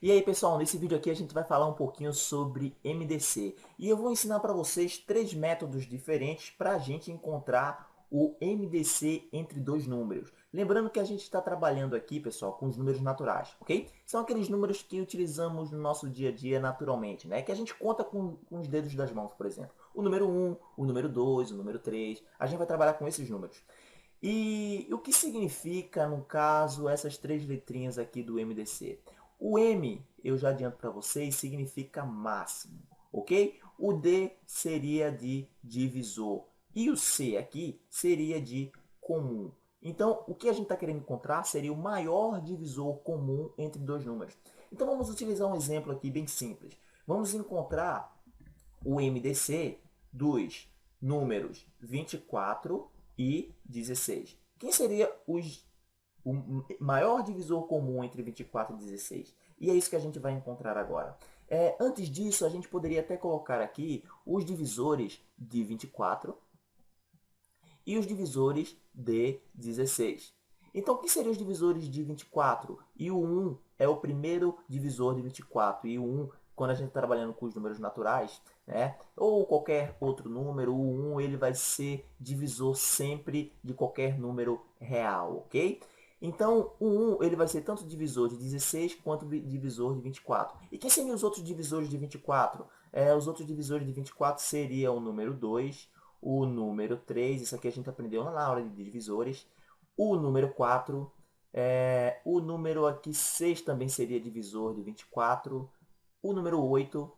E aí pessoal, nesse vídeo aqui a gente vai falar um pouquinho sobre MDC. E eu vou ensinar para vocês três métodos diferentes para a gente encontrar o MDC entre dois números. Lembrando que a gente está trabalhando aqui, pessoal, com os números naturais, ok? São aqueles números que utilizamos no nosso dia a dia naturalmente, né? Que a gente conta com os dedos das mãos, por exemplo. O número 1, o número 2, o número 3. A gente vai trabalhar com esses números. E o que significa, no caso, essas três letrinhas aqui do MDC? O M, eu já adianto para vocês, significa máximo, ok? O D seria de divisor e o C aqui seria de comum. Então, o que a gente está querendo encontrar seria o maior divisor comum entre dois números. Então, vamos utilizar um exemplo aqui bem simples. Vamos encontrar o MDC dos números 24 e 16. Quem seria o maior divisor comum entre 24 e 16? E é isso que a gente vai encontrar agora. Antes disso, a gente poderia até colocar aqui os divisores de 24 e os divisores de 16. Então, o que seriam os divisores de 24? E o 1 é o primeiro divisor de 24. E o 1, quando a gente está trabalhando com os números naturais, né, ou qualquer outro número, o 1 ele vai ser divisor sempre de qualquer número real, ok? Então, o 1 ele vai ser tanto divisor de 16 quanto divisor de 24. E quem seriam os outros divisores de 24? Os outros divisores de 24 seriam o número 2, o número 3, isso aqui a gente aprendeu lá na aula de divisores, o número 4, o número aqui 6 também seria divisor de 24, o número 8,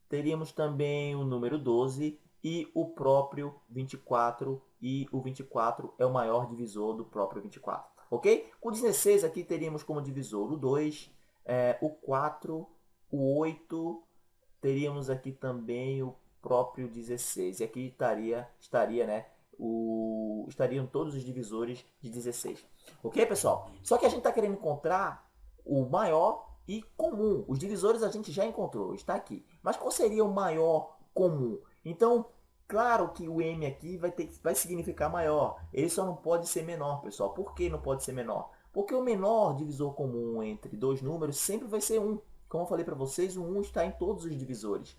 teríamos também o número 12 e o próprio 24, e o 24 é o maior divisor do próprio 24, ok? Com 16 aqui teríamos como divisor o 2, o 4, o 8, teríamos aqui também o próprio 16. E aqui estaria, né, estariam todos os divisores de 16. Ok, pessoal? Só que a gente está querendo encontrar o maior e comum. Os divisores a gente já encontrou, está aqui. Mas qual seria o maior comum? Então, claro que o M aqui vai significar maior. Ele só não pode ser menor, pessoal. Por que não pode ser menor? Porque o menor divisor comum entre dois números sempre vai ser 1. Como eu falei para vocês, o 1 está em todos os divisores.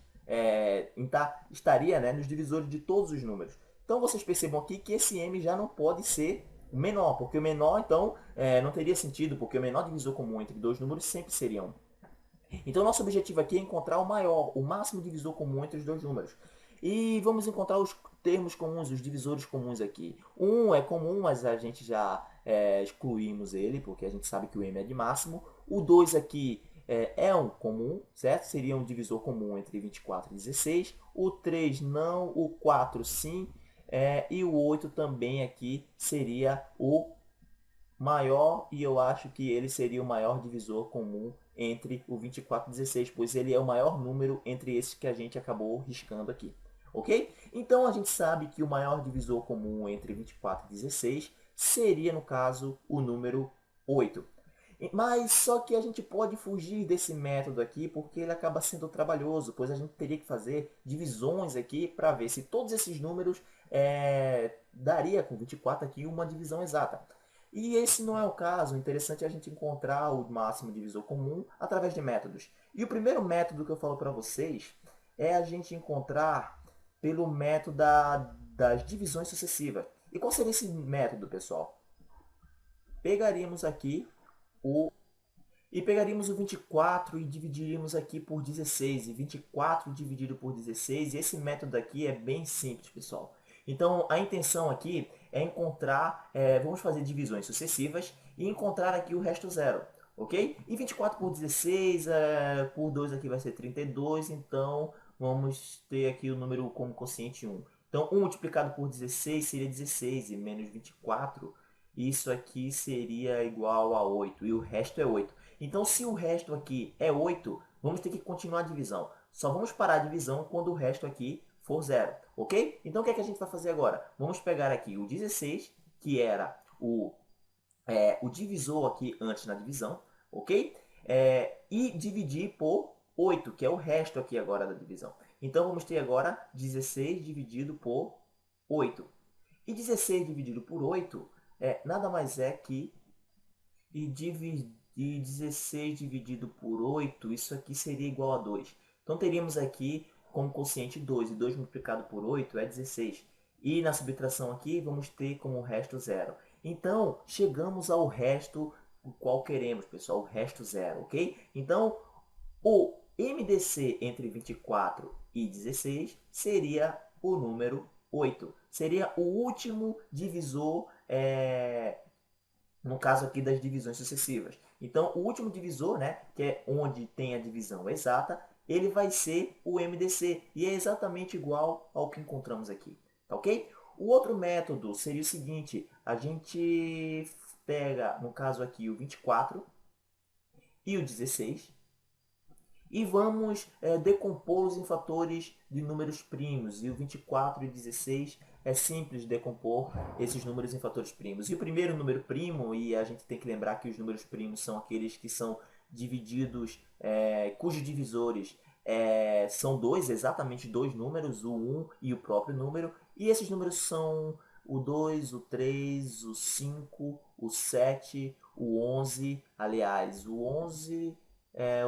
Estaria, né, nos divisores de todos os números. Então vocês percebam aqui que esse M já não pode ser o menor, porque o menor então não teria sentido, porque o menor divisor comum entre dois números sempre seria 1. Então nosso objetivo aqui é encontrar o maior, o máximo divisor comum entre os dois números. E vamos encontrar os termos comuns, os divisores comuns aqui. O 1 é comum, mas a gente já excluímos ele, porque a gente sabe que o M é de máximo. O 2 aqui é um comum, certo? Seria um divisor comum entre 24 e 16. O 3 não, o 4 sim, e o 8 também aqui seria o maior, e eu acho que ele seria o maior divisor comum entre o 24 e 16, pois ele é o maior número entre esses que a gente acabou riscando aqui. Ok? Então a gente sabe que o maior divisor comum entre 24 e 16 seria, no caso, o número 8. Mas só que a gente pode fugir desse método aqui porque ele acaba sendo trabalhoso, pois a gente teria que fazer divisões aqui para ver se todos esses números daria com 24 aqui uma divisão exata. E esse não é o caso, o interessante é a gente encontrar o máximo divisor comum através de métodos. E o primeiro método que eu falo para vocês é a gente encontrar pelo método das divisões sucessivas. E qual seria esse método, pessoal? Pegaríamos aqui pegaríamos o 24 e dividiríamos aqui por 16. E 24 dividido por 16. E esse método aqui é bem simples, pessoal. Então, a intenção aqui é encontrar, vamos fazer divisões sucessivas e encontrar aqui o resto zero, ok? E 24 por 16, por 2 aqui vai ser 32, então vamos ter aqui o número como quociente 1. Então, 1 multiplicado por 16 seria 16, e menos 24, isso aqui seria igual a 8, e o resto é 8. Então, se o resto aqui é 8, vamos ter que continuar a divisão. Só vamos parar a divisão quando o resto aqui for zero, ok? Então, o que é que a gente vai fazer agora? Vamos pegar aqui o 16, que era o divisor aqui antes na divisão, ok? E dividir por 8, que é o resto aqui agora da divisão. Então, vamos ter agora 16 dividido por 8. E 16 dividido por 8 nada mais é que de 16 dividido por 8, isso aqui seria igual a 2. Então teríamos aqui como quociente 2, e 2 multiplicado por 8 é 16. E na subtração aqui vamos ter como resto 0. Então chegamos ao resto o qual queremos, pessoal, o resto 0, ok? Então o MDC entre 24 e 16 seria o número 8. Seria o último divisor, no caso aqui das divisões sucessivas. Então, o último divisor, né, que é onde tem a divisão exata, ele vai ser o MDC. E é exatamente igual ao que encontramos aqui. Tá ok? O outro método seria o seguinte. A gente pega, no caso aqui, o 24 e o 16. E vamos decompô-los em fatores de números primos. E o 24 e o 16 é simples decompor esses números em fatores primos. E o primeiro número primo, e a gente tem que lembrar que os números primos são aqueles que são divididos, cujos divisores são dois, exatamente dois números, o 1 e o próprio número. E esses números são o 2, o 3, o 5, o 7, o 11. Aliás, o 11...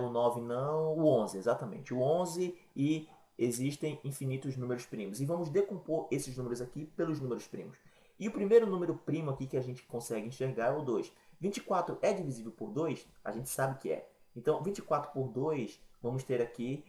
o 9 não, o 11, exatamente. O 11 e existem infinitos números primos. E vamos decompor esses números aqui pelos números primos. E o primeiro número primo aqui que a gente consegue enxergar é o 2. 24 é divisível por 2? A gente sabe que é. Então, 24 por 2, vamos ter aqui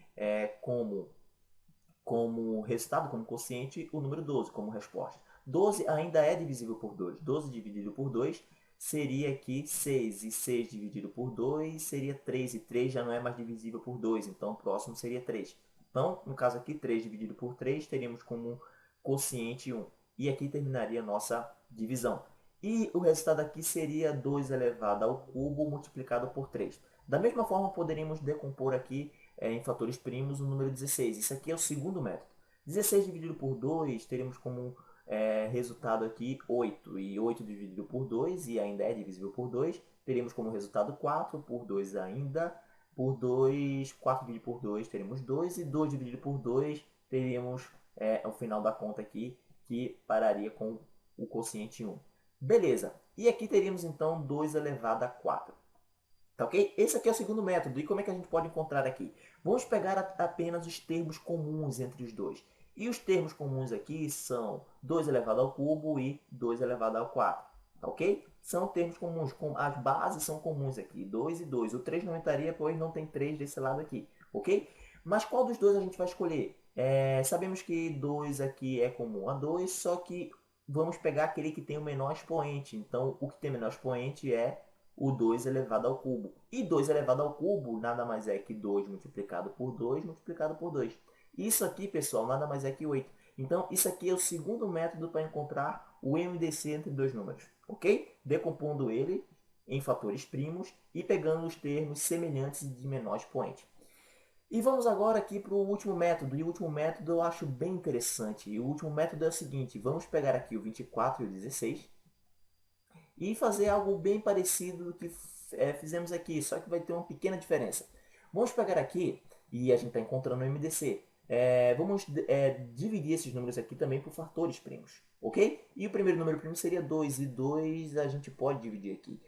como resultado, como quociente, o número 12 como resposta. 12 ainda é divisível por 2. 12 dividido por 2 seria aqui 6. E 6 dividido por 2 seria 3. E 3 já não é mais divisível por 2. Então, o próximo seria 3. Então, no caso aqui, 3 dividido por 3, teríamos como quociente 1. E aqui terminaria a nossa divisão. E o resultado aqui seria 2 elevado ao cubo multiplicado por 3. Da mesma forma, poderíamos decompor aqui em fatores primos o número 16. Isso aqui é o segundo método. 16 dividido por 2, teremos como resultado aqui 8. E 8 dividido por 2, e ainda é divisível por 2, teremos como resultado 4, por 2 ainda, por 2, 4 dividido por 2, teremos 2, e 2 dividido por 2, teríamos o final da conta aqui, que pararia com o quociente 1. Beleza, e aqui teríamos então 2 elevado a 4. Tá ok? Esse aqui é o segundo método. E como é que a gente pode encontrar aqui? Vamos pegar apenas os termos comuns entre os dois. E os termos comuns aqui são 2 elevado ao cubo e 2 elevado ao 4. Tá ok? São termos comuns. As bases são comuns aqui. 2 e 2. O 3 não entraria, pois não tem 3 desse lado aqui. Ok? Mas qual dos dois a gente vai escolher? Sabemos que 2 aqui é comum a 2, só que vamos pegar aquele que tem o menor expoente. Então, o que tem o menor expoente é o 2 elevado ao cubo. E 2 elevado ao cubo nada mais é que 2 multiplicado por 2 multiplicado por 2. Isso aqui, pessoal, nada mais é que 8. Então, isso aqui é o segundo método para encontrar o MDC entre dois números. Ok? Decompondo ele em fatores primos e pegando os termos semelhantes de menor expoente. E vamos agora aqui para o último método. E o último método eu acho bem interessante. E o último método é o seguinte. Vamos pegar aqui o 24 e o 16 e fazer algo bem parecido do que fizemos aqui, só que vai ter uma pequena diferença. Vamos pegar aqui, e a gente está encontrando o MDC, vamos dividir esses números aqui também por fatores primos, ok? E o primeiro número primo seria 2, e 2 a gente pode dividir aqui.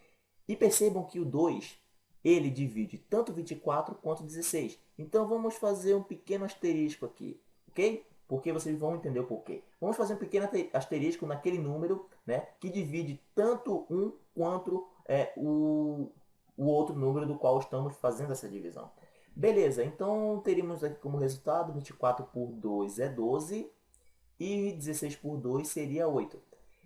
E percebam que o 2, ele divide tanto 24 quanto 16. Então vamos fazer um pequeno asterisco aqui, ok? Porque vocês vão entender o porquê. Vamos fazer um pequeno asterisco naquele número, né, que divide tanto um quanto o outro número do qual estamos fazendo essa divisão. Beleza, então teríamos aqui como resultado 24 por 2 é 12 e 16 por 2 seria 8.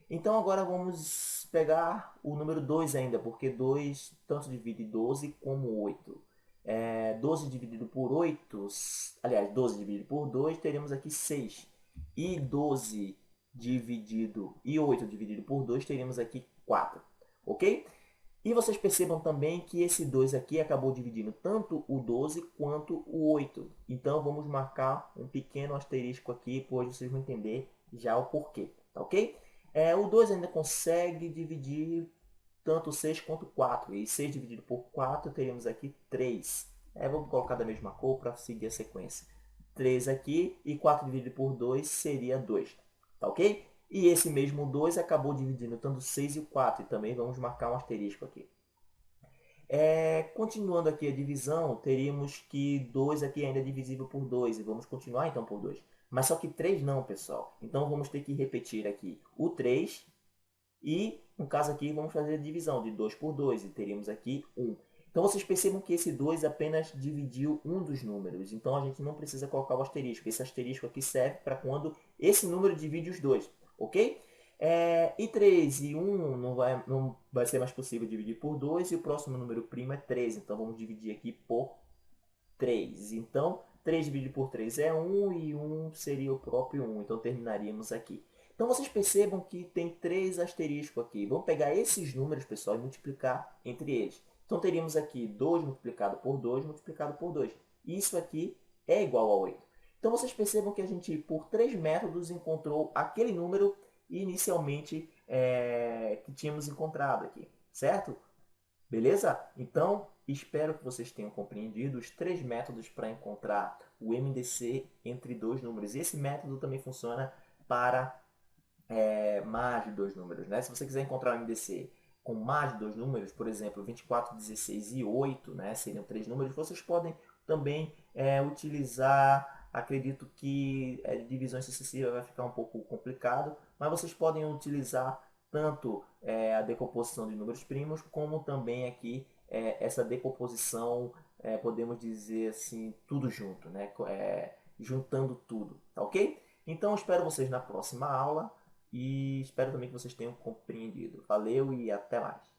Então agora vamos pegar o número 2 ainda, porque 2 tanto divide 12 como 8. 12 dividido por 8, aliás, 12 dividido por 2, teremos aqui 6. E 12 dividido e 8 dividido por 2, teremos aqui 4. Ok? E vocês percebam também que esse 2 aqui acabou dividindo tanto o 12 quanto o 8. Então vamos marcar um pequeno asterisco aqui, pois vocês vão entender já o porquê. Tá ok? O 2 ainda consegue dividir tanto 6 quanto 4. E 6 dividido por 4, teríamos aqui 3. Vamos colocar da mesma cor para seguir a sequência. 3 aqui e 4 dividido por 2 seria 2. Tá ok? E esse mesmo 2 acabou dividindo tanto 6 e 4. E também vamos marcar um asterisco aqui. Continuando aqui a divisão, teríamos que 2 aqui ainda é divisível por 2 e vamos continuar então por 2. Mas só que 3 não, pessoal. Então vamos ter que repetir aqui o 3 e, no caso aqui, vamos fazer a divisão de 2 por 2 e teríamos aqui 1. Então vocês percebam que esse 2 apenas dividiu um dos números. Então a gente não precisa colocar o asterisco. Esse asterisco aqui serve para quando esse número divide os dois, ok? E 3 e 1 não vai ser mais possível dividir por 2 e o próximo número primo é 3. Então vamos dividir aqui por 3. Então 3 dividido por 3 é 1 e 1 seria o próprio 1. Então terminaríamos aqui. Então vocês percebam que tem 3 asteriscos aqui. Vamos pegar esses números, pessoal, e multiplicar entre eles. Então teríamos aqui 2 multiplicado por 2 multiplicado por 2. Isso aqui é igual a 8. Então vocês percebam que a gente, por 3 métodos, encontrou aquele número inicialmente que tínhamos encontrado aqui, certo? Beleza? Então, espero que vocês tenham compreendido os 3 métodos para encontrar o MDC entre dois números. E esse método também funciona para mais de dois números, né? Se você quiser encontrar o MDC com mais de dois números, por exemplo, 24, 16 e 8, né? Seriam 3 números, vocês podem também utilizar, acredito que divisões sucessivas vai ficar um pouco complicado, mas vocês podem utilizar tanto a decomposição de números primos, como também aqui essa decomposição, podemos dizer assim, tudo junto, né? Juntando tudo, tá ok? Então, espero vocês na próxima aula e espero também que vocês tenham compreendido. Valeu e até mais!